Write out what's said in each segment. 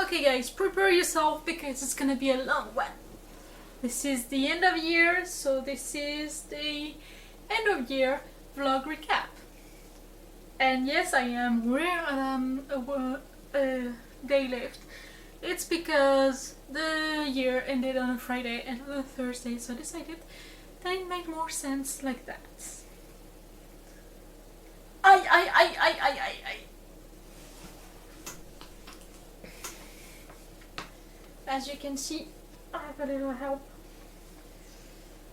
Okay guys, prepare yourself because it's gonna be a long one. This is the end of year, so this is the end of year vlog recap. And yes, I am rare a day left. It's because the year ended on a Friday and on a Thursday, so I decided that it made more sense like that. As you can see, I have a little help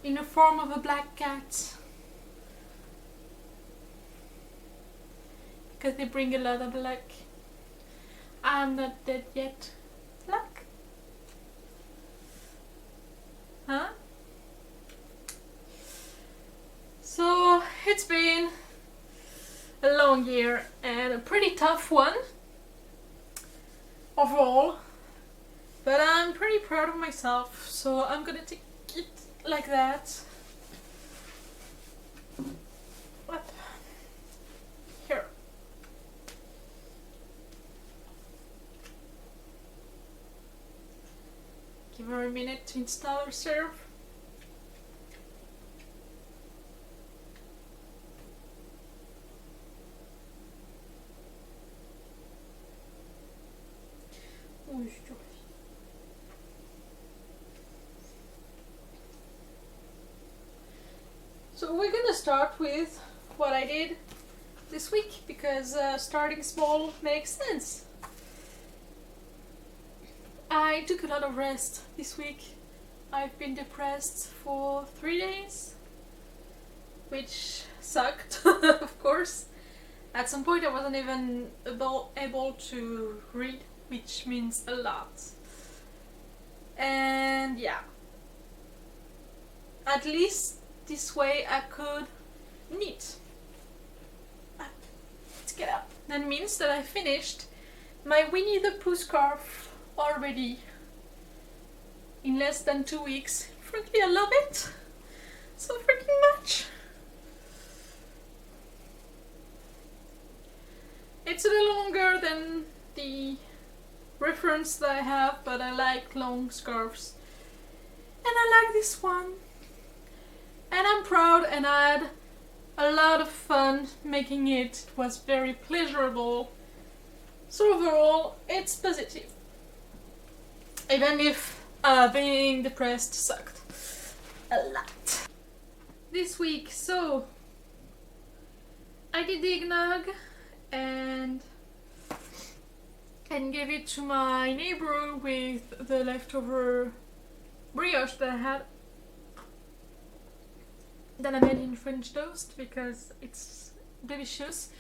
in the form of a black cat, because they bring a lot of luck. I'm not dead yet. Luck? Huh? So it's been a long year and a pretty tough one overall. But I'm pretty proud of myself, so I'm gonna take it like that. What? Here. Give her a minute to install her serve. So we're gonna start with what I did this week, because starting small makes sense. I took a lot of rest this week. I've been depressed for 3 days, which sucked, of course. At some point I wasn't even able to read, which means a lot. And yeah, at least this way I could knit. Let's get up. That means that I finished my Winnie the Pooh scarf already in less than 2 weeks. Frankly, I love it so freaking much. It's a little longer than the reference that I have, but I like long scarves. And I like this one. And I'm proud, and I had a lot of fun making it. It was very pleasurable. So overall, it's positive. Even if being depressed sucked a lot. This week, so I did the eggnog and gave it to my neighbor with the leftover brioche that I had, that I made in French toast, because it's delicious.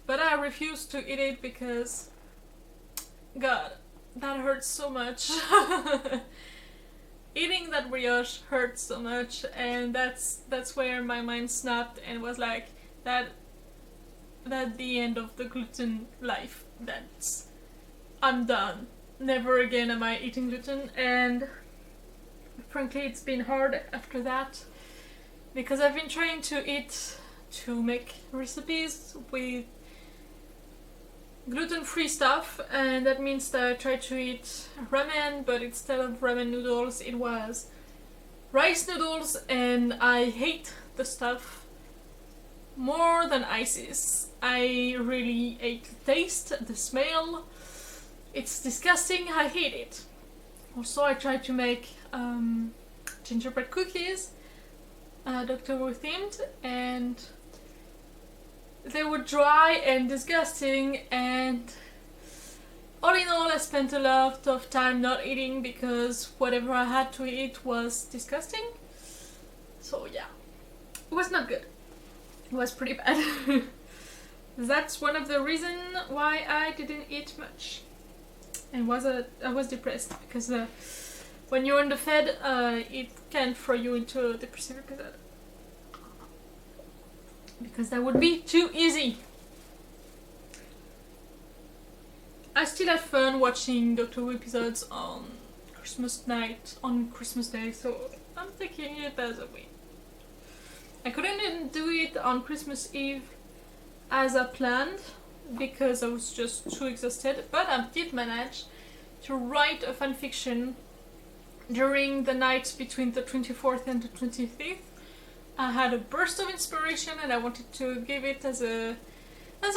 But I refuse to eat it because, God, that hurts so much. Eating that brioche hurts so much, and that's where my mind snapped and was like, that's the end of the gluten life. I'm done. Never again am I eating gluten. And frankly, it's been hard after that, because I've been trying to make recipes with gluten-free stuff, and that means that I tried to eat ramen, but instead of ramen noodles it was rice noodles, and I hate the stuff more than ISIS. I really hate the taste, the smell. It's disgusting, I hate it. Also, I tried to make gingerbread cookies, Doctor Who themed, and they were dry and disgusting, and all in all I spent a lot of time not eating because whatever I had to eat was disgusting. So yeah, it was not good. It was pretty bad. That's one of the reasons why I didn't eat much. And I was depressed, because when you're underfed, it can throw you into a depressive episode. Because that would be too easy. I still had fun watching Doctor Who episodes on Christmas night, on Christmas Day, so I'm taking it as a win. I couldn't do it on Christmas Eve as I planned, because I was just too exhausted, but I did manage to write a fanfiction during the night between the 24th and the 25th. I had a burst of inspiration and I wanted to give it as a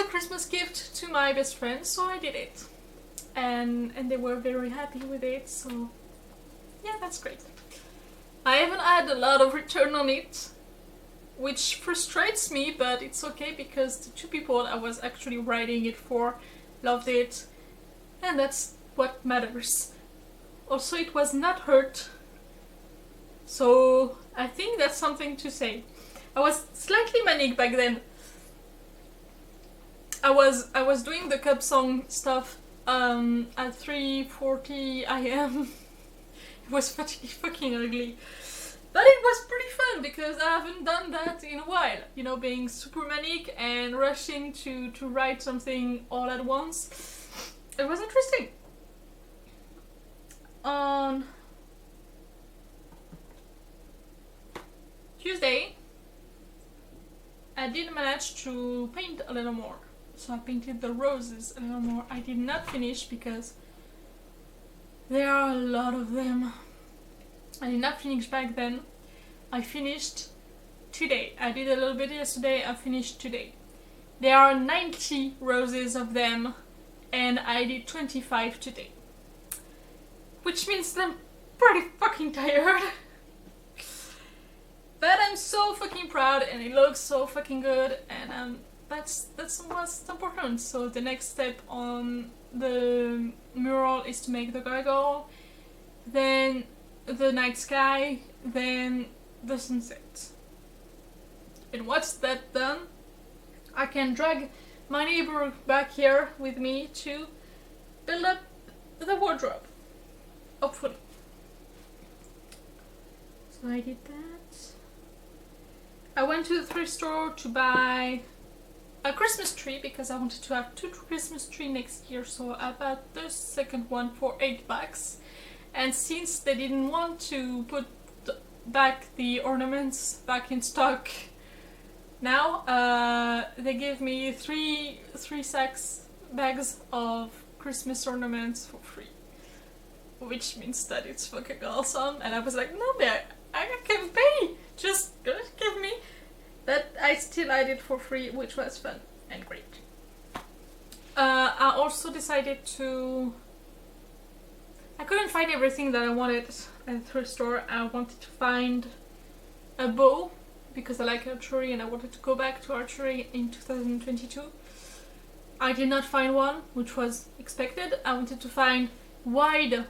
Christmas gift to my best friend, so I did it. And they were very happy with it, so yeah, that's great. I haven't had a lot of return on it, which frustrates me, but it's okay because the two people I was actually writing it for loved it, and that's what matters. Also, it was not hurt, so I think that's something to say. I was slightly manic back then. I was doing the cup song stuff at 3:40 AM. It was fucking ugly. But it was pretty fun because I haven't done that in a while. You know, being super manic and rushing to write something all at once. It was interesting. On Tuesday, I did manage to paint a little more. So I painted the roses a little more. I did not finish because there are a lot of them. I did not finish back then. I finished today. I did a little bit yesterday, I finished today. There are 90 roses of them and I did 25 today. Which means that I'm pretty fucking tired. But I'm so fucking proud and it looks so fucking good, and that's what's important. So the next step on the mural is to make the gargoyle, then the night sky, then the sunset. And once that's done, I can drag my neighbor back here with me to build up the wardrobe. Hopefully. So I did that. I went to the thrift store to buy a Christmas tree because I wanted to have 2 Christmas trees next year, so I bought the second one for $8. And since they didn't want to put back the ornaments back in stock now, they gave me three bags of Christmas ornaments for free, which means that it's fucking awesome. And I was like, no, I can pay, just give me. But I did it for free, which was fun and great. I also decided to... I couldn't find everything that I wanted at the thrift store. I wanted to find a bow because I like archery and I wanted to go back to archery in 2022. I did not find one, which was expected. I wanted to find wide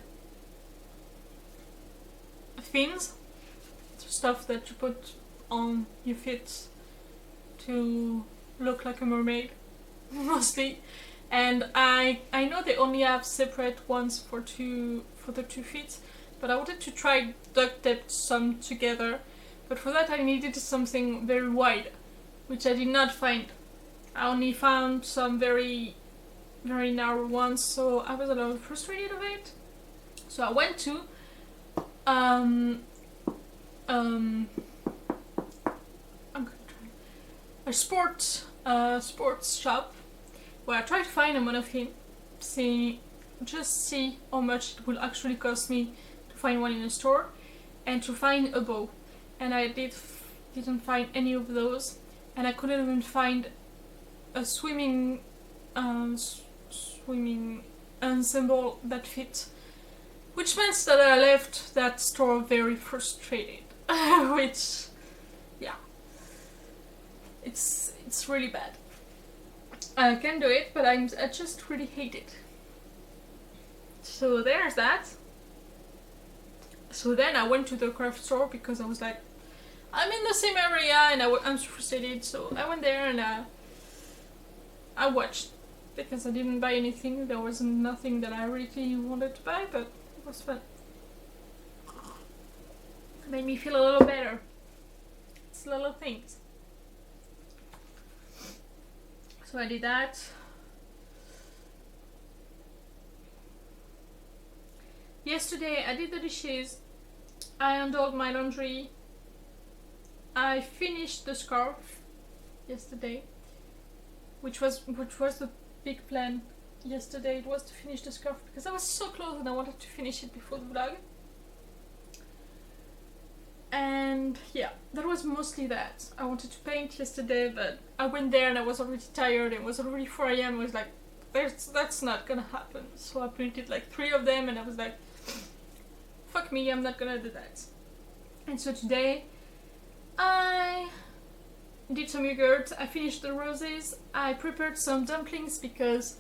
fins, stuff that you put on your feet to look like a mermaid, mostly. And I know they only have separate ones for the 2 feet, but I wanted to try duct tape some together. But for that I needed something very wide, which I did not find. I only found some very, very narrow ones, so I was a little frustrated of it. So I went to I'm gonna try a sports shop where I tried to find a monofin, see how much it will actually cost me to find one in a store, and to find a bow. And I didn't find any of those, and I couldn't even find a swimming ensemble that fit, which means that I left that store very frustrated. Which, yeah, it's really bad. I can do it, but I just really hate it. So there's that. So then I went to the craft store because I was like, I'm in the same area and I'm frustrated. So I went there and I watched, because I didn't buy anything. There was nothing that I really wanted to buy, but it was fun. It made me feel a little better. It's little things. So I did that. Yesterday I did the dishes, I undid my laundry, I finished the scarf yesterday, which was the big plan yesterday it was to finish the scarf because I was so close and I wanted to finish it before the vlog. And yeah, that was mostly that. I wanted to paint yesterday, but I went there and I was already tired. It was already 4 a.m. I was like, that's not gonna happen. So I painted like 3 of them and I was like, fuck me, I'm not gonna do that. And so today I did some yogurt, I finished the roses, I prepared some dumplings because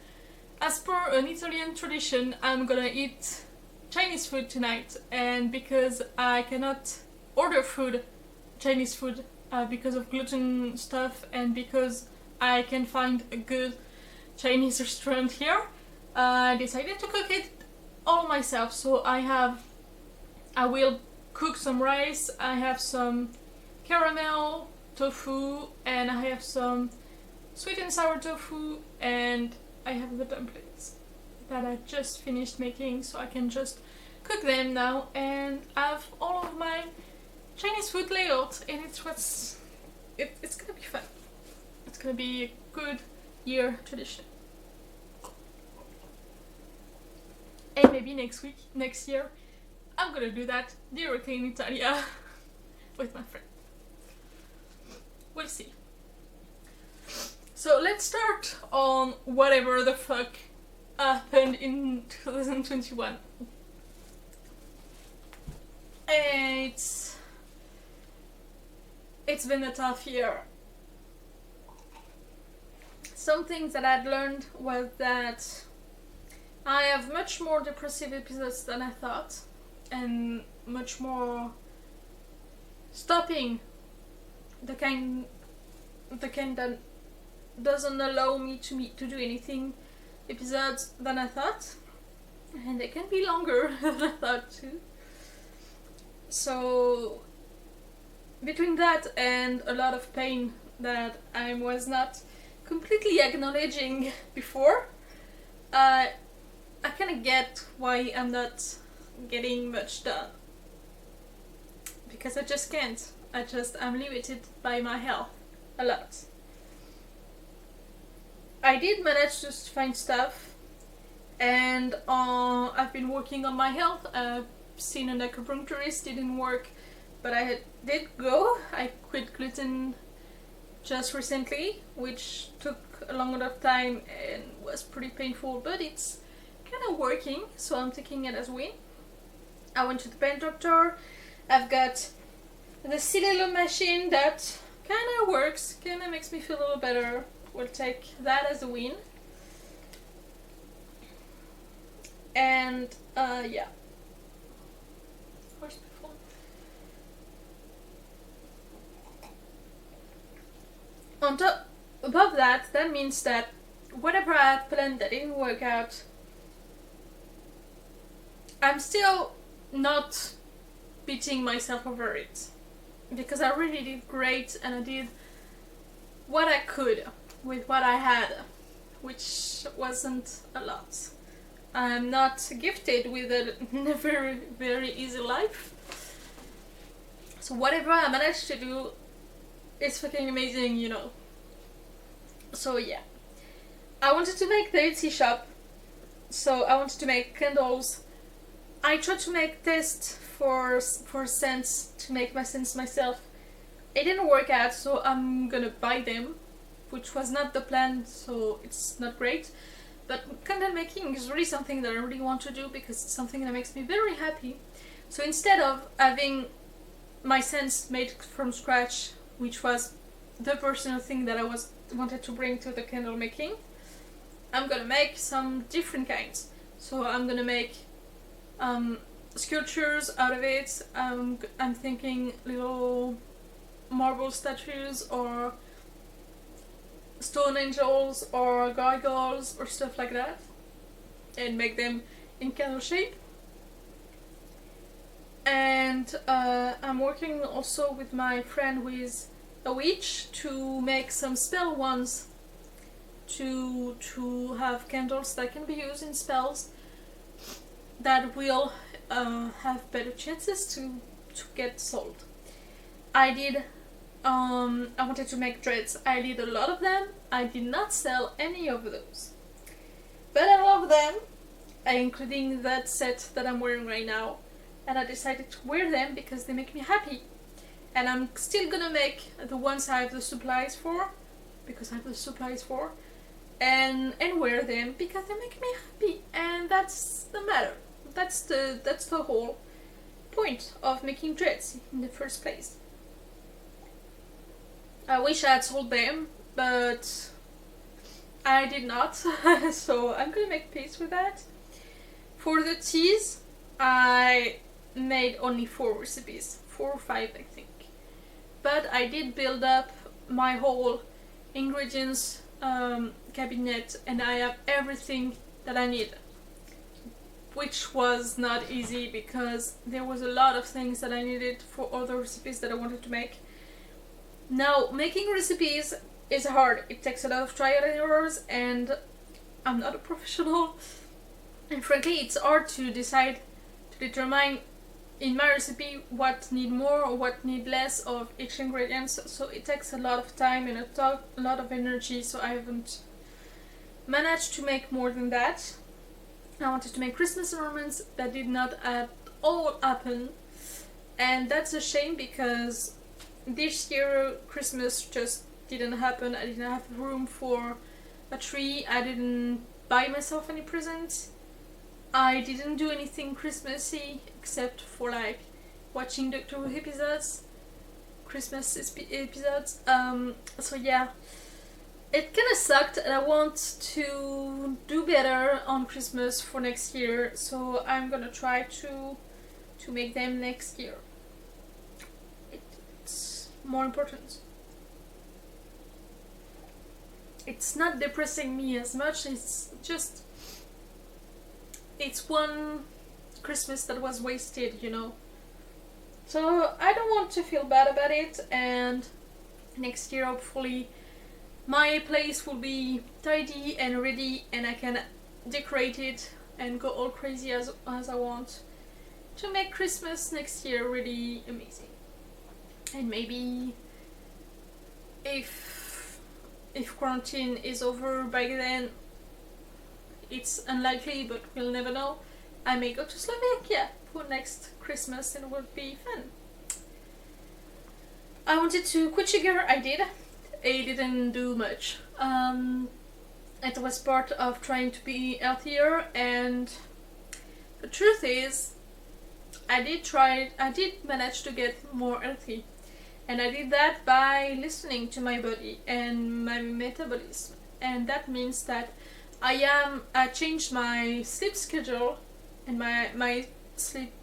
as per an Italian tradition I'm gonna eat Chinese food tonight, and because I cannot order food, Chinese food, because of gluten stuff and because I can find a good Chinese restaurant here, I decided to cook it all myself. So I will cook some rice, I have some caramel tofu, and I have some sweet and sour tofu, and I have the dumplings that I just finished making, so I can just cook them now and have all of my Chinese food layout, and it's gonna be fun. It's gonna be a good year tradition. And maybe next year, I'm gonna do that directly in Italia with my friend. We'll see. So let's start on whatever the fuck happened in 2021. It's been a tough year. Some things that I'd learned was that I have much more depressive episodes than I thought, and much more stopping the kind that doesn't allow me to do anything episodes than I thought, and they can be longer than I thought too. So between that and a lot of pain that I was not completely acknowledging before, I kind of get why I'm not getting much done, because I just can't. I'm limited by my health a lot. I did manage to find stuff, and I've been working on my health. I've seen an acupuncturist, didn't work, but I did go. I quit gluten just recently, which took a long lot of time and was pretty painful, but it's kind of working, so I'm taking it as a win. I went to the pain doctor. I've got the silly machine that kind of works, kind of makes me feel a little better. We'll take that as a win. And yeah. Where's my phone? On top, above that, that means that whatever I had planned that didn't work out, I'm still not beating myself over it, because I really did great and I did what I could with what I had, which wasn't a lot. I'm not gifted with a very, very easy life, so whatever I managed to do is fucking amazing, you know. So yeah, I wanted to make the Etsy shop, so I wanted to make candles. I tried to make tests for scents, to make my scents myself. It didn't work out, so I'm gonna buy them, which was not the plan, so it's not great. But candle making is really something that I really want to do, because it's something that makes me very happy. So instead of having my scents made from scratch, which was the personal thing that I wanted to bring to the candle making, I'm gonna make some different kinds. So I'm gonna make sculptures out of it. I'm thinking little marble statues or stone angels or gargoyles or stuff like that, and make them in candle shape. And I'm working also with my friend who is a witch to make some spell wands to have candles that can be used in spells that will have better chances to get sold. I wanted to make dreads. I did a lot of them. I did not sell any of those. but I love them, including that set that I'm wearing right now, and I decided to wear them because they make me happy. And I'm still gonna make the ones I have the supplies for, because I have the supplies for, and wear them because they make me happy, and that's the matter. That's the whole point of making dreads in the first place. I wish I had sold them, but I did not, so I'm gonna make peace with that. For the teas, I made only 4 recipes, 4 or 5 I think. But I did build up my whole ingredients cabinet, and I have everything that I need. Which was not easy because there was a lot of things that I needed for other recipes that I wanted to make. Now, making recipes is hard. It takes a lot of trial and errors, and I'm not a professional. And frankly, it's hard to decide, to determine in my recipe what need more or what need less of each ingredient. So it takes a lot of time and a lot of energy, so I haven't managed to make more than that. I wanted to make Christmas ornaments. That did not at all happen, and that's a shame because this year Christmas just didn't happen. I didn't have room for a tree. I didn't buy myself any presents. I didn't do anything Christmassy except for like watching Doctor Who episodes, Christmas episodes. So yeah, it kind of sucked, and I want to do better on Christmas for next year. So I'm gonna try to make them next year. It's more important. It's not depressing me as much. It's one Christmas that was wasted, you know. So I don't want to feel bad about it, and next year hopefully my place will be tidy and ready, and I can decorate it and go all crazy as I want to make Christmas next year really amazing. And maybe if quarantine is over by then, it's unlikely, but we'll never know, I may go to Slovakia for next Christmas, and it would be fun. I wanted to quit sugar, I did. It didn't do much. It was part of trying to be healthier, and the truth is, I did manage to get more healthy. And I did that by listening to my body and my metabolism. And that means that I changed my sleep schedule and my sleep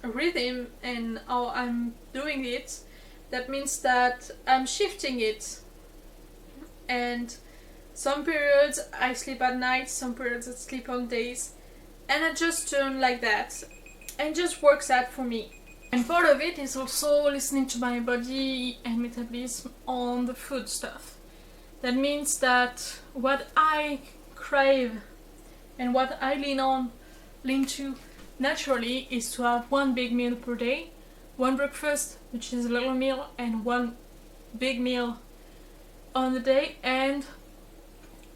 rhythm and how I'm doing it. That means that I'm shifting it. And some periods I sleep at night, some periods I sleep on days. And I just turn like that. And it just works out for me. And part of it is also listening to my body and metabolism on the food stuff. That means that what I crave and what I lean to naturally is to have one big meal per day, one breakfast, which is a little meal, and one big meal on the day, and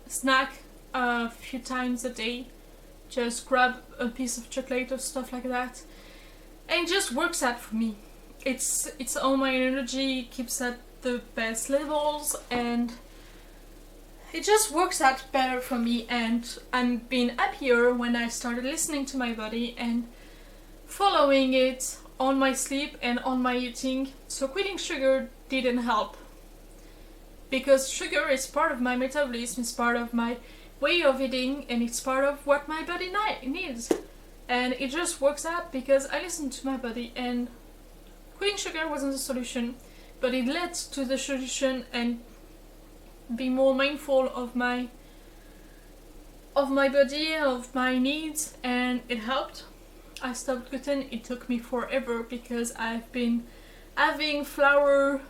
snack a few times a day. Just grab a piece of chocolate or stuff like that. And it just works out for me. It's all my energy, keeps at the best levels, and it just works out better for me. And I'm being happier when I started listening to my body and following it on my sleep and on my eating. So quitting sugar didn't help, because sugar is part of my metabolism, it's part of my way of eating, and it's part of what my body needs. And it just works out because I listened to my body, and quitting sugar wasn't the solution, but it led to the solution, and be more mindful of my body, of my needs, and it helped. I stopped gluten. It took me forever because I've been having flour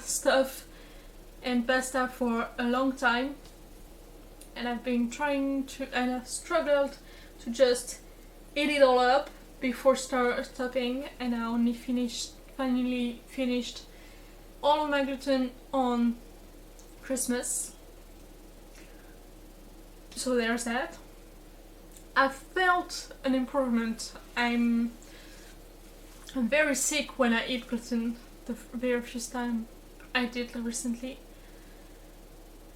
stuff and pasta for a long time, and I've been trying to, and I've struggled to just eat it all up before stopping, and I only finally finished all of my gluten on Christmas. So there's that. I felt an improvement. I'm very sick when I eat gluten, the very first time I did recently.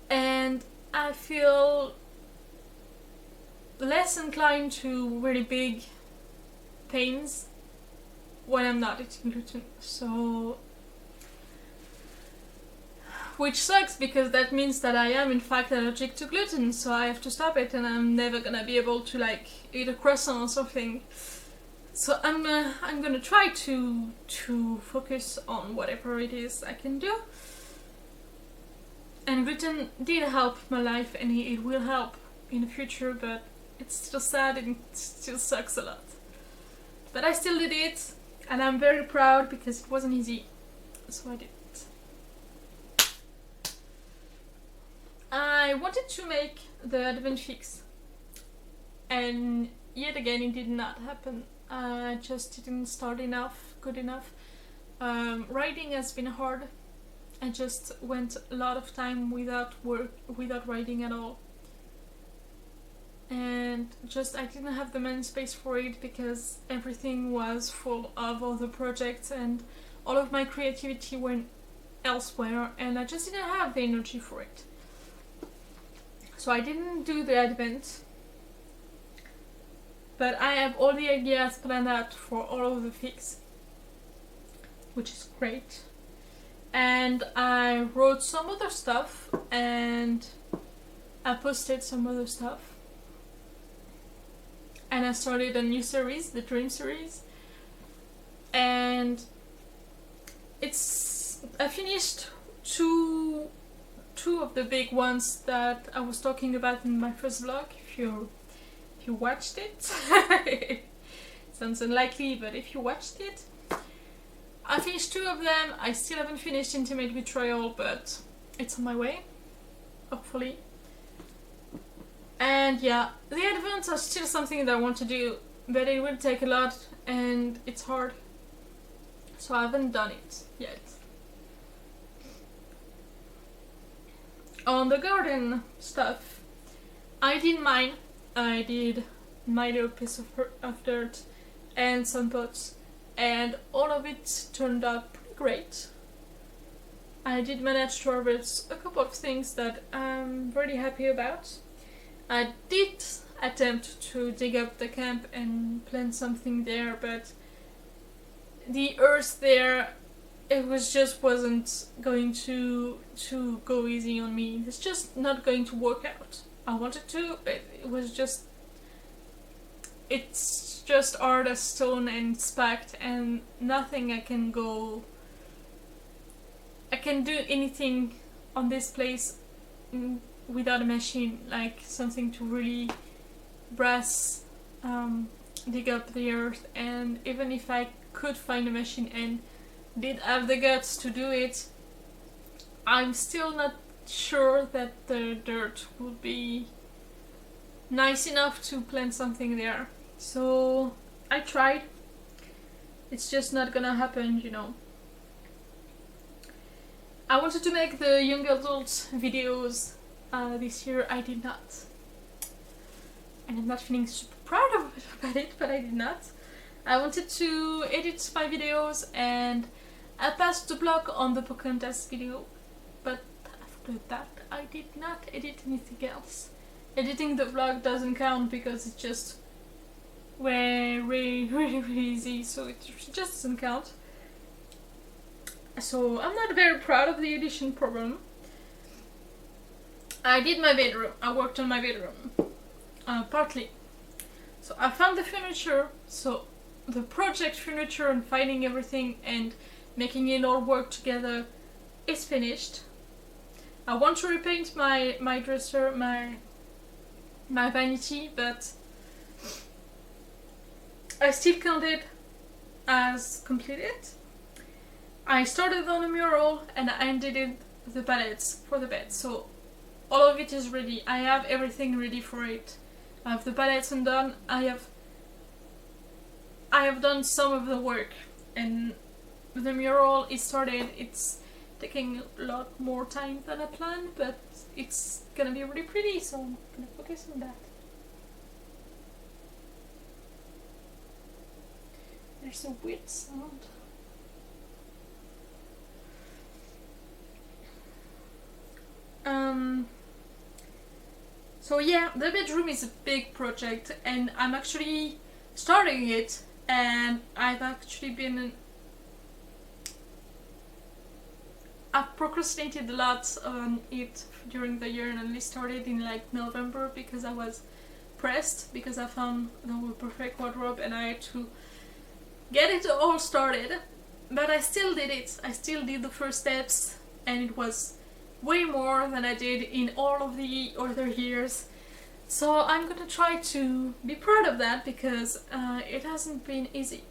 And I feel less inclined to really big pains when I'm not eating gluten. So, which sucks because that means that I am in fact allergic to gluten, so I have to stop it, and I'm never gonna be able to like eat a croissant or something. So I'm gonna try to focus on whatever it is I can do. And gluten did help my life, and it will help in the future, but it's still sad and it still sucks a lot. But I still did it, and I'm very proud because it wasn't easy, so I did it. I wanted to make the Advent fix, and yet again it did not happen. I just didn't start good enough. Writing has been hard. I just went a lot of time without writing at all. And just I didn't have the mental space for it because everything was full of other projects and all of my creativity went elsewhere, and I just didn't have the energy for it. So I didn't do the Advent, but I have all the ideas planned out for all of the fix, which is great. And I wrote some other stuff and I posted some other stuff. And I started a new series, the Dream series. And I finished two of the big ones that I was talking about in my first vlog. If you watched it, sounds unlikely, but if you watched it, I finished two of them. I still haven't finished Intimate Betrayal, but it's on my way, hopefully. And yeah, the Advents are still something that I want to do, but it will take a lot and it's hard, so I haven't done it yet. On the garden stuff, I did mine. I did my little piece of dirt and some pots, and all of it turned out pretty great. I did manage to harvest a couple of things that I'm really happy about. I did attempt to dig up the camp and plant something there, but the earth there, it wasn't going to go easy on me. It's just not going to work out. I wanted to, but it's just hard as stone and it's packed, and nothing I can do anything on this place without a machine, like something to really dig up the earth. And even if I could find a machine and did have the guts to do it, I'm still not sure that the dirt would be nice enough to plant something there. So I tried. It's just not gonna happen, you know. I wanted to make the young adult videos this year. I did not. And I'm not feeling super proud about it, but I did not. I wanted to edit my videos, and I passed the block on the Pocahontas video, but after that I did not edit anything else. Editing the vlog doesn't count because it's just really easy, so it just doesn't count. So I'm not very proud of the edition problem. I did my bedroom. I worked on my bedroom, partly. So I found the furniture, so the project furniture and finding everything and making it all work together is finished. I want to repaint my dresser, my vanity, but I still count it as completed. I started on a mural and I ended it the palettes for the bed, so all of it is ready. I have everything ready for it. I have the palettes undone. I have done some of the work, and the mural is started. It's taking a lot more time than I planned, but it's gonna be really pretty, so I'm gonna focus on that. There's a weird sound. So yeah, the bedroom is a big project and I'm actually starting it, and I've procrastinated a lot on it during the year and only started in like November because I was pressed because I found the perfect wardrobe and I had to get it all started. But I still did it. I still did the first steps, and it was way more than I did in all of the other years. So I'm gonna try to be proud of that because it hasn't been easy.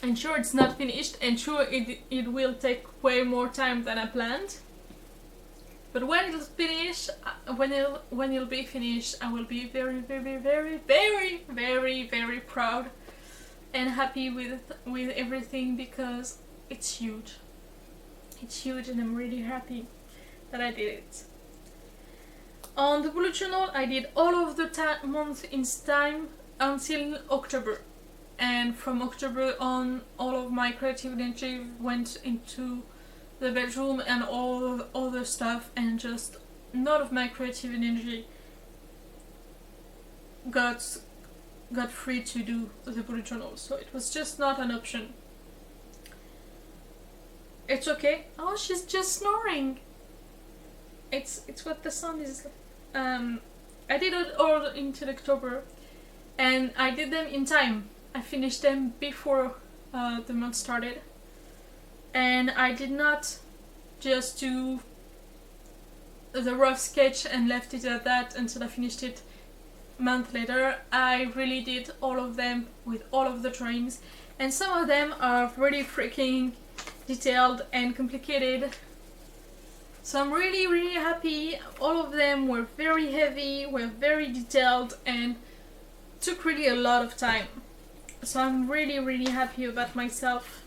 And sure, it's not finished, and sure, it will take way more time than I planned. But when it'll finish, when it'll be finished, I will be very, very, very, very, very, very proud and happy with everything because it's huge. It's huge, and I'm really happy that I did it. On the bullet journal, I did all of the month in time until October. And from October on, all of my creative energy went into the bedroom and all the other stuff, and just none of my creative energy got free to do the bullet journal. So it was just not an option. It's okay. Oh, she's just snoring. It's what the sound is. I did it all until October, and I did them in time. I finished them before the month started, and I did not just do the rough sketch and left it at that until I finished it a month later. I really did all of them with all of the drawings, and some of them are really freaking detailed and complicated. So I'm really, really happy. All of them were very heavy, were very detailed, and took really a lot of time. So I'm really, really happy about myself,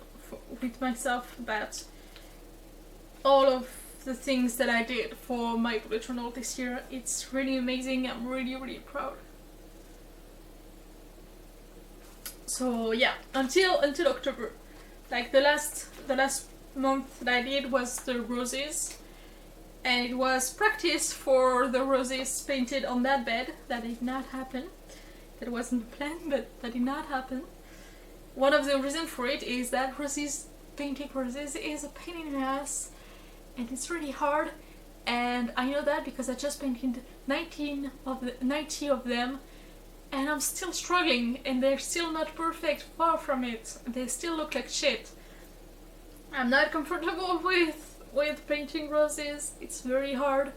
about all of the things that I did for my bullet journal this year. It's really amazing. I'm really, really proud. So yeah, until October, like the last month that I did was the roses, and it was practice for the roses painted on that bed. That did not happen. That wasn't planned, but that did not happen. One of the reasons for it is that painting roses is a pain in the ass, and it's really hard. And I know that because I just painted 90 of them, and I'm still struggling, and they're still not perfect. Far from it. They still look like shit. I'm not comfortable with painting roses. It's very hard.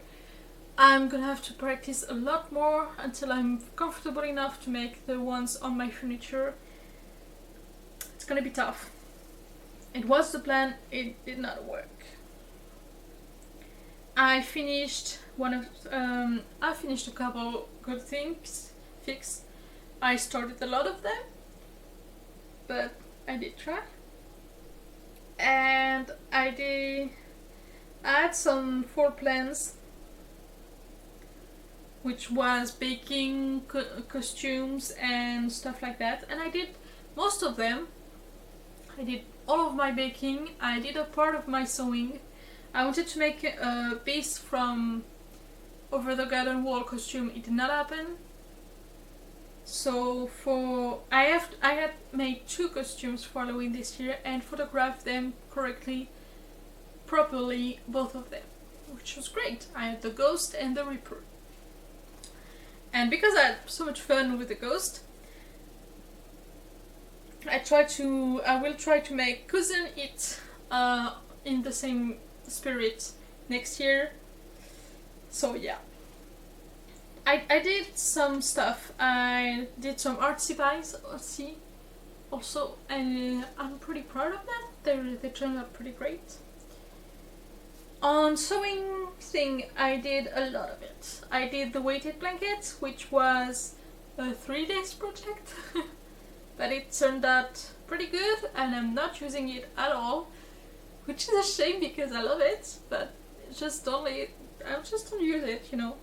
I'm gonna have to practice a lot more until I'm comfortable enough to make the ones on my furniture. It's gonna be tough. It was the plan, it did not work. I finished a couple good things fix. I started a lot of them, but I did try. And I had some fall plans, which was baking costumes and stuff like that, and I did most of them. I did all of my baking. I did a part of my sewing. I wanted to make a piece from Over the Garden Wall costume. It did not happen. So I had made 2 costumes for Halloween this year and photographed them properly, both of them, which was great. I had the Ghost and the Reaper. And because I had so much fun with the Ghost, I will try to make Cousin It in the same spirit next year. So yeah. I did some stuff. I did some artsy pies also, and I'm pretty proud of that. They turned out pretty great. On sewing thing, I did a lot of it. I did the weighted blanket, which was a 3-day project, but it turned out pretty good, and I'm not using it at all, which is a shame because I love it, but I just don't use it, you know.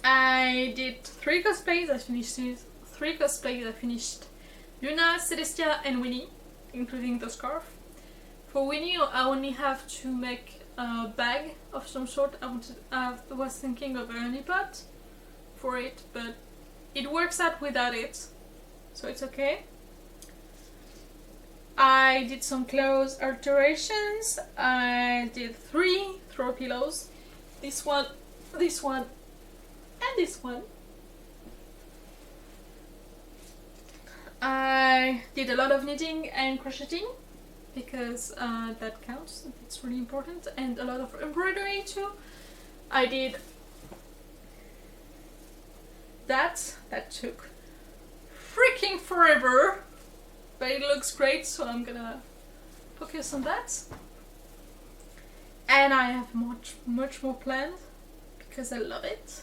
I did 3 cosplays. I finished 3 cosplays. I finished Luna, Celestia, and Winnie, including the scarf. For Winnie, I only have to make a bag of some sort. I was thinking of a honey pot for it, but it works out without it, so it's okay. I did some clothes alterations. I did 3 throw pillows. This one, and this one. I did a lot of knitting and crocheting because that counts, it's really important, and a lot of embroidery too. I did that took freaking forever, but it looks great, so I'm gonna focus on that. And I have much more planned because I love it.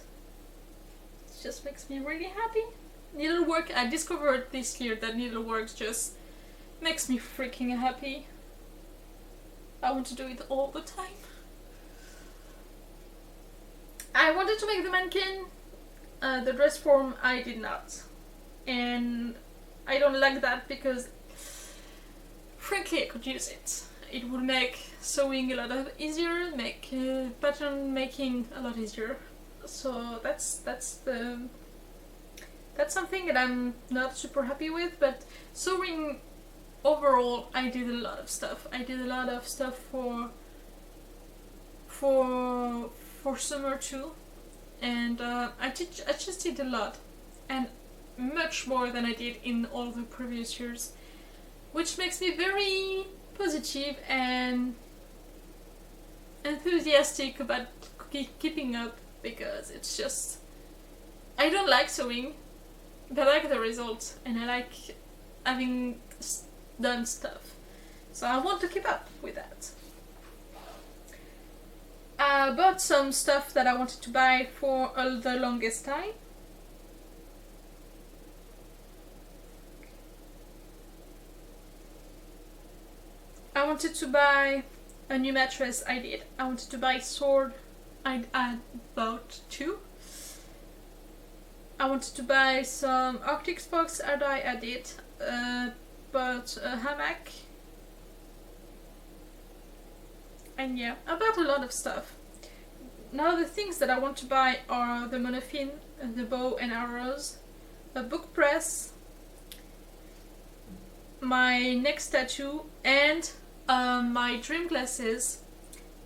It just makes me really happy. Needlework, I discovered this year that needlework just makes me freaking happy. I want to do it all the time. I wanted to make the mannequin. The dress form I did not. And I don't like that because frankly I could use it. It would make sewing a lot easier, make pattern making a lot easier. So that's something that I'm not super happy with, but sewing overall I did a lot of stuff. I did a lot of stuff for summer too, and I just did a lot, and much more than I did in all the previous years, which makes me very positive and enthusiastic about keeping up, because it's just, I don't like sewing, but I like the results and I like having done stuff, so I want to keep up with that. I bought some stuff that I wanted to buy for the longest time. I wanted to buy a new mattress. I wanted to buy sword. I bought 2. I wanted to buy some Arctic Fox. I did. Bought a hammock. And yeah, I bought a lot of stuff. Now the things that I want to buy are the monofin, the bow and arrows, a book press, my next tattoo, and my dream glasses.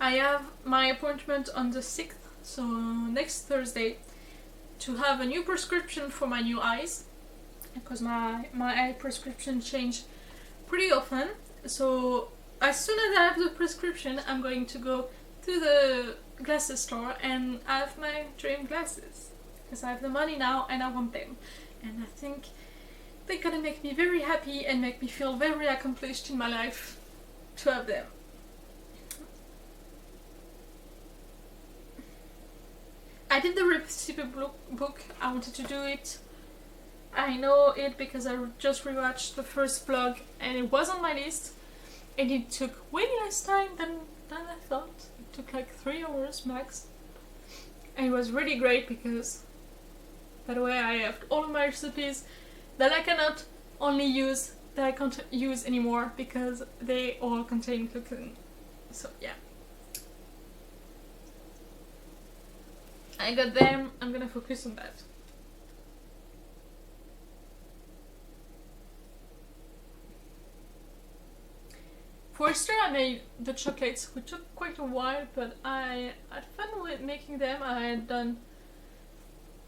I have my appointment on the 6th, so next Thursday, to have a new prescription for my new eyes, because my eye prescription change pretty often. So as soon as I have the prescription, I'm going to go to the glasses store and have my dream glasses, because I have the money now and I want them, and I think they're gonna make me very happy and make me feel very accomplished in my life to have them. I did the recipe book. I wanted to do it. I know it because I just rewatched the first vlog and it was on my list, and it took way less time than I thought. It took like 3 hours max, and it was really great because that way I have all of my recipes that I cannot only use, that I can't use anymore because they all contain cooking. So yeah, I got them. I'm gonna focus on that. For Easter I made the chocolates, which took quite a while, but I had fun with making them. I had done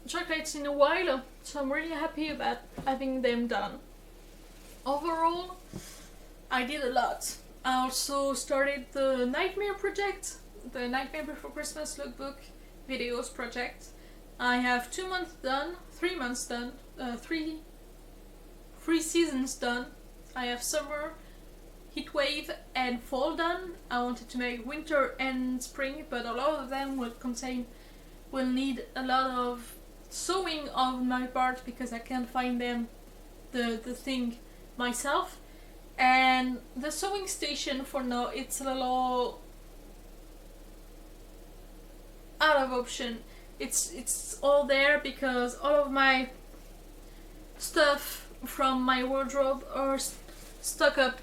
chocolates in a while, so I'm really happy about having them done. Overall, I did a lot. I also started the Nightmare project, the Nightmare Before Christmas lookbook videos project. I have 2 months done, 3 months done, 3 seasons done. I have summer, heatwave, and fall done. I wanted to make winter and spring, but a lot of them will need a lot of sewing on my part because I can't find them, the thing myself. And the sewing station for now, it's a little out of option. it's all there because all of my stuff from my wardrobe are stuck up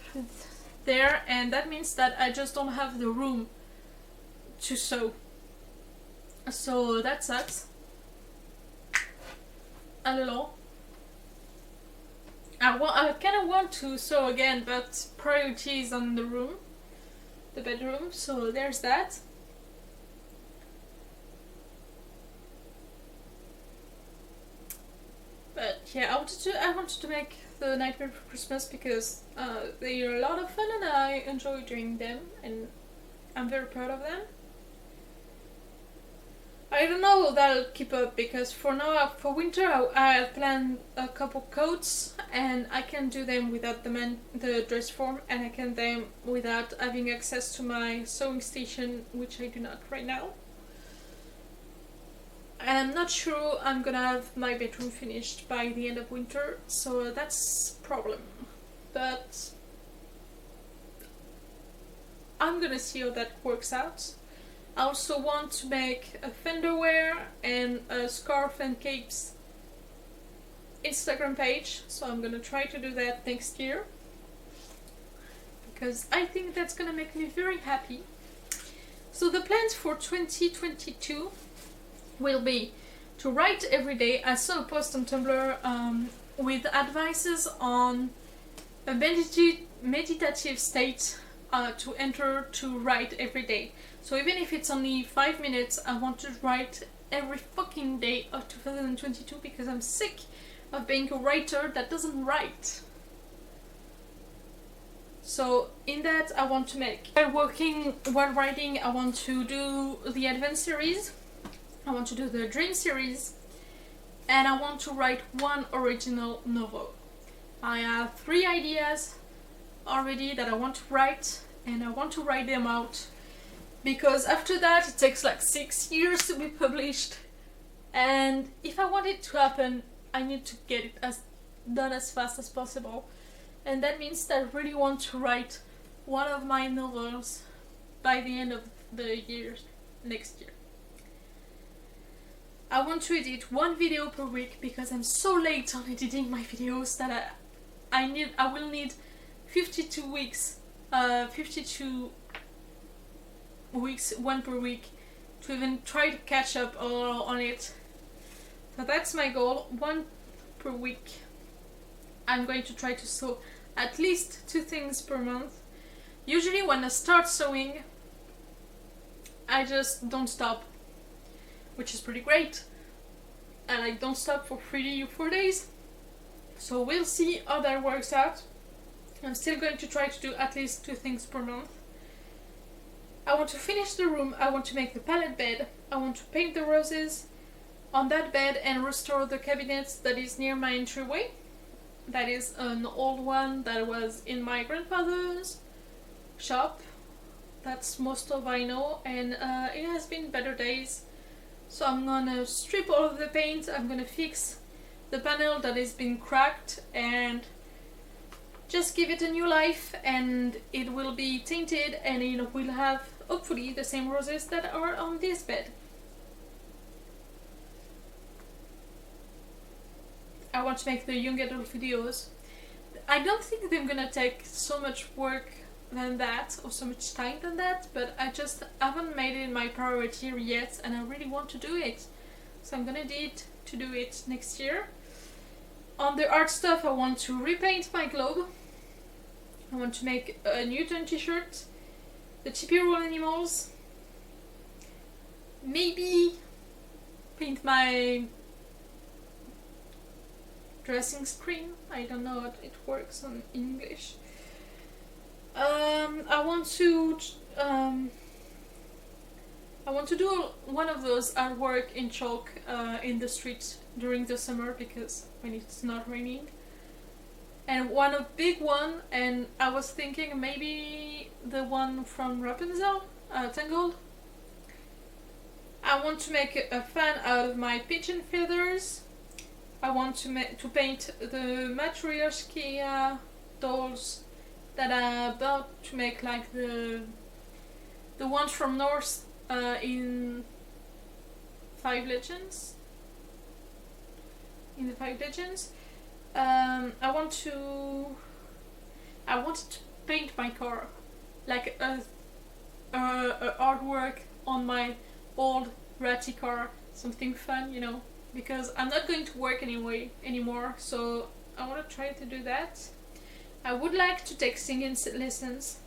there, and that means that I just don't have the room to sew. So that sucks a little. I kind of want to sew again, but priority is on the bedroom, so there's that. But yeah, I wanted to make the Nightmare for Christmas because they are a lot of fun and I enjoy doing them, and I'm very proud of them. I don't know if that'll keep up because for now, for winter, I planned a couple coats and I can do them without the dress form, and I can do them without having access to my sewing station, which I do not right now. And I'm not sure I'm gonna have my bedroom finished by the end of winter, so that's a problem. But I'm gonna see how that works out. I also want to make a fenderware and a scarf and capes Instagram page, so I'm gonna try to do that next year because I think that's gonna make me very happy. So the plans for 2022 will be to write every day. I saw a post on Tumblr with advices on a meditative state to enter to write every day. So even if it's only 5 minutes, I want to write every fucking day of 2022 because I'm sick of being a writer that doesn't write. So in that I want to make, while writing, I want to do the Advent series, I want to do the Dream series, and I want to write one original novel. I have 3 ideas already that I want to write, and I want to write them out because after that it takes like 6 years to be published, and if I want it to happen I need to get it done as fast as possible, and that means that I really want to write one of my novels by the end of the year next year. I want to edit 1 video per week because I'm so late on editing my videos that I will need 52 weeks, 1 per week, to even try to catch up on it. So that's my goal, 1 per week. I'm going to try to sew at least 2 things per month. Usually when I start sewing, I just don't stop, which is pretty great. And I don't stop for 3 or 4 days. So we'll see how that works out. I'm still going to try to do at least 2 things per month. I want to finish the room, I want to make the pallet bed, I want to paint the roses on that bed and restore the cabinet that is near my entryway. That is an old one that was in my grandfather's shop. That's most of I know, and it has been better days. So I'm gonna strip all of the paint, I'm gonna fix the panel that has been cracked and just give it a new life, and it will be tinted and it will have hopefully the same roses that are on this bed. I want to make the young adult videos. I don't think they're gonna take so much work than that, or so much time than that, but I just haven't made it my priority yet and I really want to do it. So I'm gonna need to do it next year. On the art stuff, I want to repaint my globe. I want to make a Newton t-shirt, the Chippy Roll animals, maybe paint my dressing screen. I don't know how it works in English. I want to do one of those artwork in chalk in the streets during the summer, because when it's not raining. And one a big one, and I was thinking maybe the one from Rapunzel, Tangled. I want to make a fan out of my pigeon feathers. I want to paint the Matryoshka dolls that I'm about to make, like the ones from Norse in 5 Legends. I wanted to paint my car like a artwork on my old ratty car, something fun, you know, because I'm not going to work anymore, so I want to try to do that. I would like to take singing lessons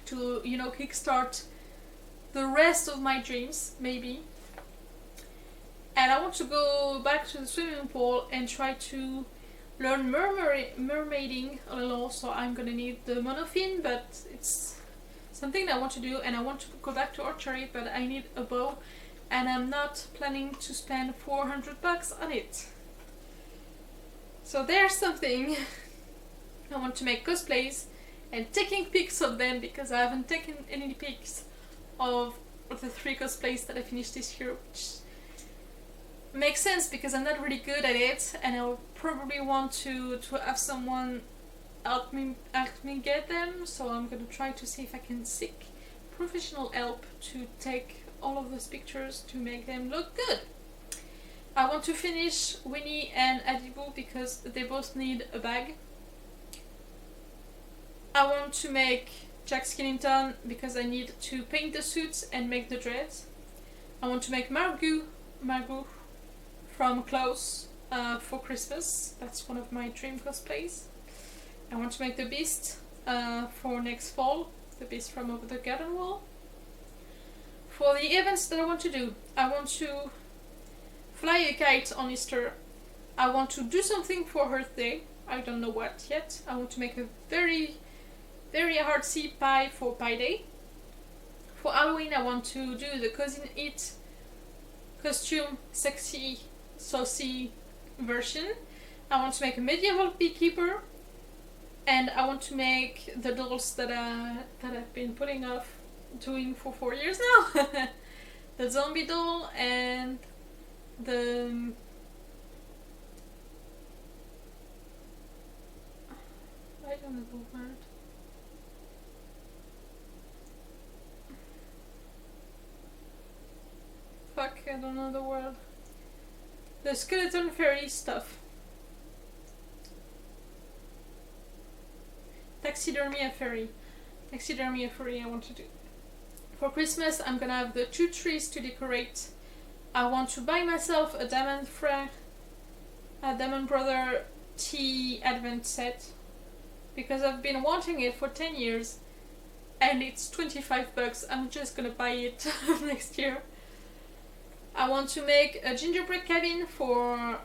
to, you know, kickstart the rest of my dreams, maybe. And I want to go back to the swimming pool and try to learn mermaiding a little, so I'm gonna need the monofin, but it's something that I want to do. And I want to go back to archery, but I need a bow, and I'm not planning to spend $400 on it. So there's something. I want to make cosplays and taking pics of them, because I haven't taken any pics of the 3 cosplays that I finished this year, which makes sense because I'm not really good at it, and I will probably want to have someone help me get them. So I'm gonna try to see if I can seek professional help to take all of those pictures to make them look good. I want to finish Winnie and Adibu because they both need a bag. I want to make Jack Skellington because I need to paint the suits and make the dreads. I want to make Margot from Klaus for Christmas. That's one of my dream cosplays. I want to make the Beast for next fall, the Beast from Over the Garden Wall. For the events that I want to do, I want to fly a kite on Easter. I want to do something for her day. I don't know what yet. I want to make a very, very artsy pie for Pie Day. For Halloween, I want to do the Cousin It costume, sexy, saucy version. I want to make a medieval beekeeper, and I want to make the dolls that I've been putting off doing for 4 years now. The zombie doll and the I don't know the word. Fuck, I don't know the word. The skeleton fairy stuff. Taxidermy a fairy I want to do. For Christmas, I'm gonna have the 2 trees to decorate. I want to buy myself a Diamond Brother tea advent set, because I've been wanting it for 10 years and it's $25. I'm just gonna buy it next year. I want to make a gingerbread cabin for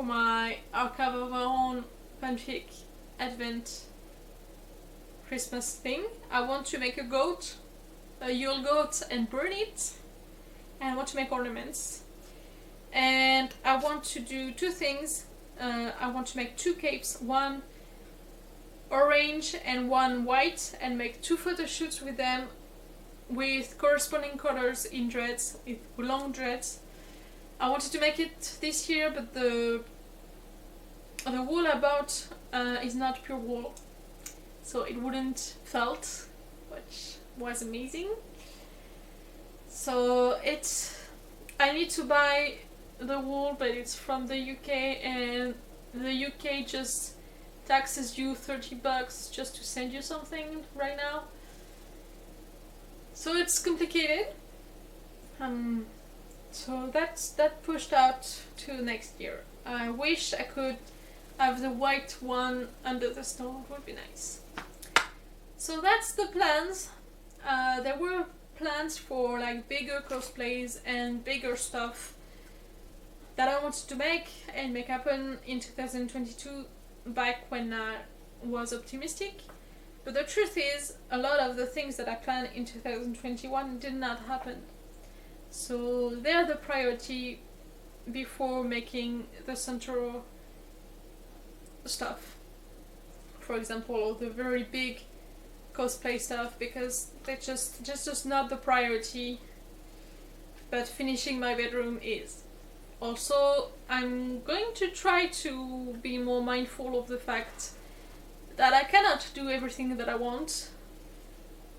my Archive of Our Own fanfic advent Christmas thing. I want to make a goat, a Yule goat, and burn it. And I want to make ornaments. And I want to do 2 things. I want to make 2 capes, one orange and one white, and make 2 photo shoots with them with corresponding colors in dreads, with long dreads. I wanted to make it this year, but the wool I bought is not pure wool, so it wouldn't felt, which was amazing. So I need to buy the wool, but it's from the UK, and the UK just taxes you $30 just to send you something right now. So it's complicated. So that pushed out to next year. I wish I could have the white one under the snow. It would be nice. So that's the plans. There were plans for like bigger cosplays and bigger stuff that I wanted to make and make happen in 2022, back when I was optimistic. But the truth is, a lot of the things that I planned in 2021 did not happen. So they're the priority before making the central stuff. For example, the very big cosplay stuff, because they're just not the priority. But finishing my bedroom is. Also, I'm going to try to be more mindful of the fact that I cannot do everything that I want,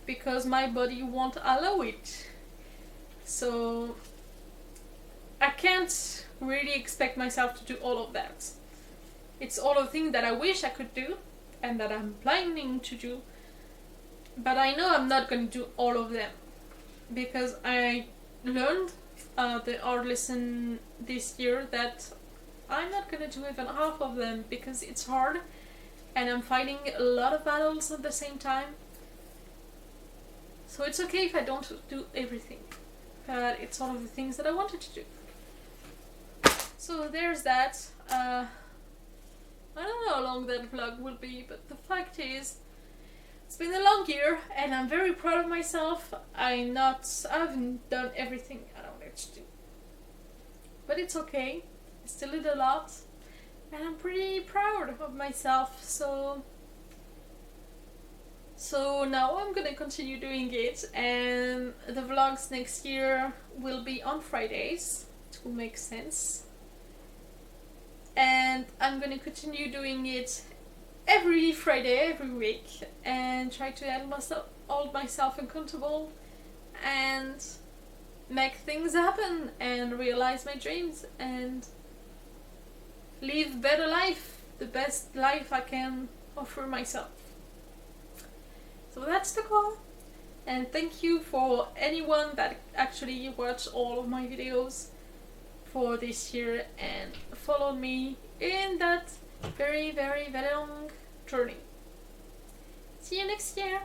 because my body won't allow it. So I can't really expect myself to do all of that. It's all of the things that I wish I could do and that I'm planning to do, but I know I'm not going to do all of them because I learned the art lesson this year that I'm not going to do even half of them because it's hard and I'm fighting a lot of battles at the same time. So it's okay if I don't do everything, but it's all of the things that I wanted to do. So there's that. I don't know how long that vlog will be, but the fact is, it's been a long year and I'm very proud of myself. I haven't done everything I wanted to do. But it's okay. I still did a lot. And I'm pretty proud of myself, so now I'm gonna continue doing it, and the vlogs next year will be on Fridays. It will make sense. And I'm gonna continue doing it every Friday, every week, and try to hold myself accountable and make things happen and realize my dreams and live a better life, the best life I can offer myself. So that's the goal. And thank you for anyone that actually watched all of my videos for this year and followed me in that very, very, very long journey. See you next year!